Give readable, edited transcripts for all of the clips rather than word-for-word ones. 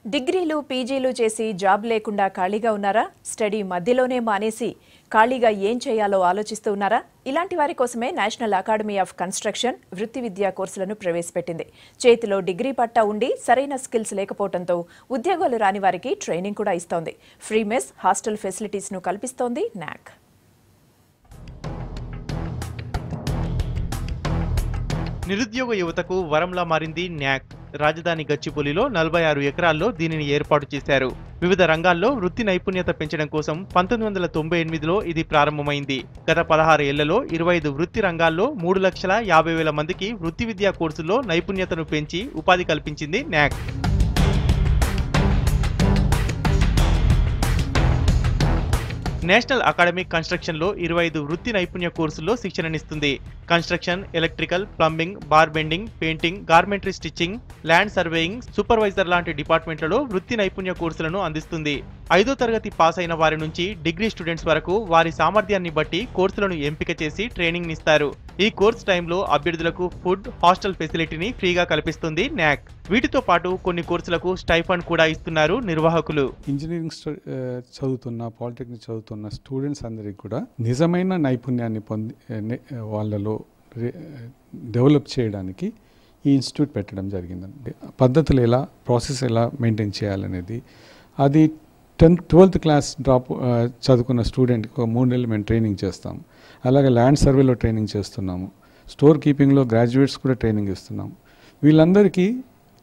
డిగ్రీలు పీజీలు చేసి జాబ్ లేకుండా ఖాళీగా ఉన్నారా? స్టడీ మధ్యలోనే మానేసి ఖాళీగా ఏం చేయాలో ఆలోచిస్తూ ఉన్నారా? ఇలాంటి వారి కోసమే నేషనల్ అకాడమీ ఆఫ్ కన్స్ట్రక్షన్ వృత్తి విద్యా కోర్సులను ప్రవేశపెట్టింది. చేతిలో డిగ్రీ పట్టా ఉండి సరైన స్కిల్స్ లేకపోవడంతో ఉద్యోగాలు రాని వారికి ట్రైనింగ్ కూడా ఇస్తోంది. ఫ్రీ మెస్, హాస్టల్ ఫెసిలిటీస్ను కల్పిస్తోంది నాక్. నిరుద్యోగ యువతకు వరంలా మారింది న్యాక్. రాజధాని గచ్చిబౌలిలో 46 ఎకరాల్లో దీనిని ఏర్పాటు చేశారు. వివిధ రంగాల్లో వృత్తి నైపుణ్యత పెంచడం కోసం 1998లో ఇది ప్రారంభమైంది. గత 16 ఏళ్లలో 25 వృత్తి రంగాల్లో 3,50,000 మందికి వృత్తి విద్యా కోర్సుల్లో నైపుణ్యతను పెంచి ఉపాధి కల్పించింది న్యాక్. నేషనల్ అకాడమిక్ కన్స్ట్రక్షన్ లో 25 వృత్తి నైపుణ్య కోర్సుల్లో శిక్షణనిస్తుంది. Construction, electrical, plumbing, bar bending, painting, గార్మెంటరీ స్టిచ్చింగ్, ల్యాండ్ సర్వేయింగ్, సూపర్వైజర్ లాంటి డిపార్ట్మెంట్లలో వృత్తి నైపుణ్య కోర్సులను అందిస్తుంది. 5వ తరగతి పాస్ అయిన వారి నుంచి డిగ్రీ స్టూడెంట్స్ వరకు వారి సామర్థ్యాన్ని బట్టి కోర్సులను ఎంపిక చేసి ట్రైనింగ్ ఇస్తారు. ఈ కోర్సు టైంలో అభ్యర్థులకు ఫుడ్, హాస్టల్ ఫెసిలిటీని ఫ్రీగా కల్పిస్తుంది న్యాక్. వీటితో పాటు కొన్ని కోర్సులకు స్టైఫండ్ కూడా ఇస్తున్నారు నిర్వాహకులు. ఇంజనీరింగ్ చదువుతున్న, పాలిటెక్నిక్ చదువుతున్న స్టూడెంట్స్ అందరికీ కూడా నిజమైన నైపుణ్యాన్ని వాళ్ళలో డెవలప్ చేయడానికి ఈ ఇన్స్టిట్యూట్ పెట్టడం జరిగిందండి. పద్ధతులు ఎలా, ప్రాసెస్ ఎలా మెయింటైన్ చేయాలనేది, అది 12th క్లాస్ చదువుకున్న స్టూడెంట్కి ఒక 3 నెలలు మేము ట్రైనింగ్ చేస్తాము. అలాగే ల్యాండ్ సర్వేలో ట్రైనింగ్ చేస్తున్నాము. స్టోర్ కీపింగ్లో గ్రాడ్యుయేట్స్ కూడా ట్రైనింగ్ ఇస్తున్నాము. వీళ్ళందరికీ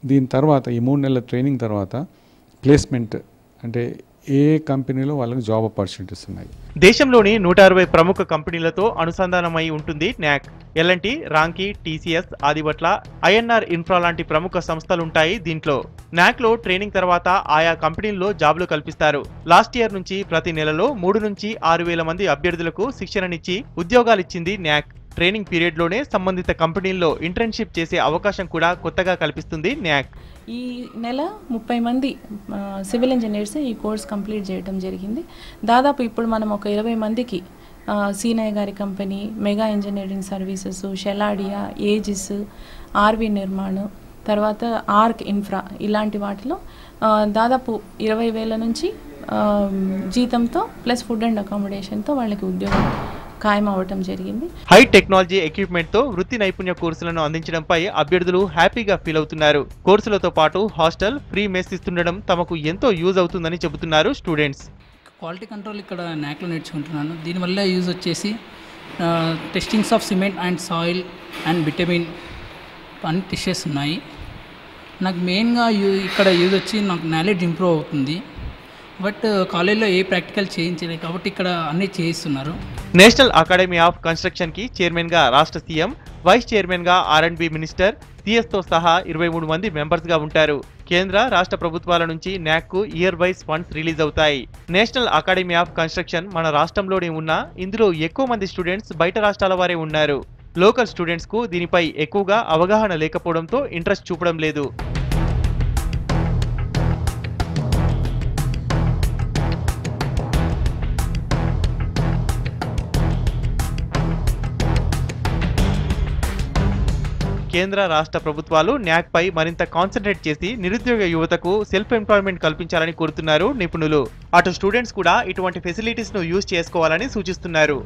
దీని తర్వాత, ఈ 3 నెలల ట్రైనింగ్ తర్వాత ప్లేస్మెంట్, అంటే ఏ కంపెనీలో వాళ్ళకి జాబ్ ఆపర్చునిటీస్ ఉన్నాయి. దేశంలోని 160 ప్రముఖ కంపెనీలతో అనుసంధానమై ఉంటుంది న్యాక్. ఎల్ఎన్టీ, రాంకీ, టీసీఎస్, ఆదిబట్ల, ఐఎన్ఆర్ ఇన్ఫ్రా లాంటి ప్రముఖ సంస్థలుంటాయి దీంట్లో. న్యాక్ లో ట్రైనింగ్ తర్వాత ఆయా కంపెనీల్లో జాబ్లు కల్పిస్తారు. లాస్ట్ ఇయర్ నుంచి ప్రతి నెలలో 3 నుంచి 6,000 మంది అభ్యర్థులకు శిక్షణనిచ్చి ఉద్యోగాలిచ్చింది న్యాక్. ట్రైనింగ్ పీరియడ్ లోనే సంబంధిత కంపెనీల్లో ఇంటర్న్షిప్ చేసే అవకాశం కూడా కొత్తగా కల్పిస్తుంది న్యాక్. ఈ నెల 30 మంది సివిల్ ఇంజనీర్స్ ఈ కోర్స్ కంప్లీట్ చేయడం జరిగింది. దాదాపు ఇప్పుడు మనం ఒక 20 మందికి సీనయ్య గారి company, mega engineering services, Sheladia, Aegis, RV నిర్మాణం, తర్వాత ఆర్క్ ఇన్ఫ్రా, ఇలాంటి వాటిలో దాదాపు 20,000 నుంచి జీతంతో ప్లస్ ఫుడ్ అండ్ అకామిడేషన్తో వాళ్ళకి ఉద్యోగం ఖాయం అవ్వటం జరిగింది. హై టెక్నాలజీ ఎక్విప్మెంట్ తో వృత్తి నైపుణ్య కోర్సులను అందించడంపై అభ్యర్థులు హ్యాపీగా ఫీల్ అవుతున్నారు. కోర్సులతో పాటు హాస్టల్, ఫ్రీ మెస్ ఇస్తుండడం తమకు ఎంతో యూజ్ అవుతుందని చెబుతున్నారు స్టూడెంట్స్. క్వాలిటీ కంట్రోల్ ఇక్కడ న్యాక్లో నేర్చుకుంటున్నాను. దీనివల్ల యూజ్ వచ్చేసి testings of cement and soil and vitamin అన్ని టెస్టెస్ ఉన్నాయి. నాకు మెయిన్గా ఇక్కడ యూజ్ వచ్చి నాకు నాలెడ్జ్ ఇంప్రూవ్ అవుతుంది. బట్ కాలేజ్లో ఏ ప్రాక్టికల్ చేయించలేదు కాబట్టి ఇక్కడ అన్నీ చేయిస్తున్నారు. నేషనల్ అకాడమీ ఆఫ్ కన్స్ట్రక్షన్ కి చైర్మన్ గా రాష్ట్ర సీఎం, వైస్ చైర్మన్ గా R&B మినిస్టర్, CS తో సహా 23 మంది మెంబర్స్ గా ఉంటారు. కేంద్ర, రాష్ట్ర ప్రభుత్వాల నుంచి న్యాక్ కు ఇయర్ వైస్ ఫండ్స్ రిలీజ్ అవుతాయి. నేషనల్ అకాడమీ ఆఫ్ కన్స్ట్రక్షన్ మన రాష్ట్రంలోనే ఉన్నా ఇందులో ఎక్కువ మంది స్టూడెంట్స్ బయట రాష్ట్రాల వారే ఉన్నారు. లోకల్ స్టూడెంట్స్ కు దీనిపై ఎక్కువగా అవగాహన లేకపోవడంతో ఇంట్రెస్ట్ చూపడం లేదు. కేంద్ర, రాష్ట్ర ప్రభుత్వాలు న్యాక్ పై మరింత కాన్సన్ట్రేట్ చేసి నిరుద్యోగ యువతకు సెల్ఫ్ ఎంప్లాయ్మెంట్ కల్పించాలని కోరుతున్నారు నిపుణులు. అటు స్టూడెంట్స్ కూడా ఇటువంటి ఫెసిలిటీస్ ను యూజ్ చేసుకోవాలని సూచిస్తున్నారు.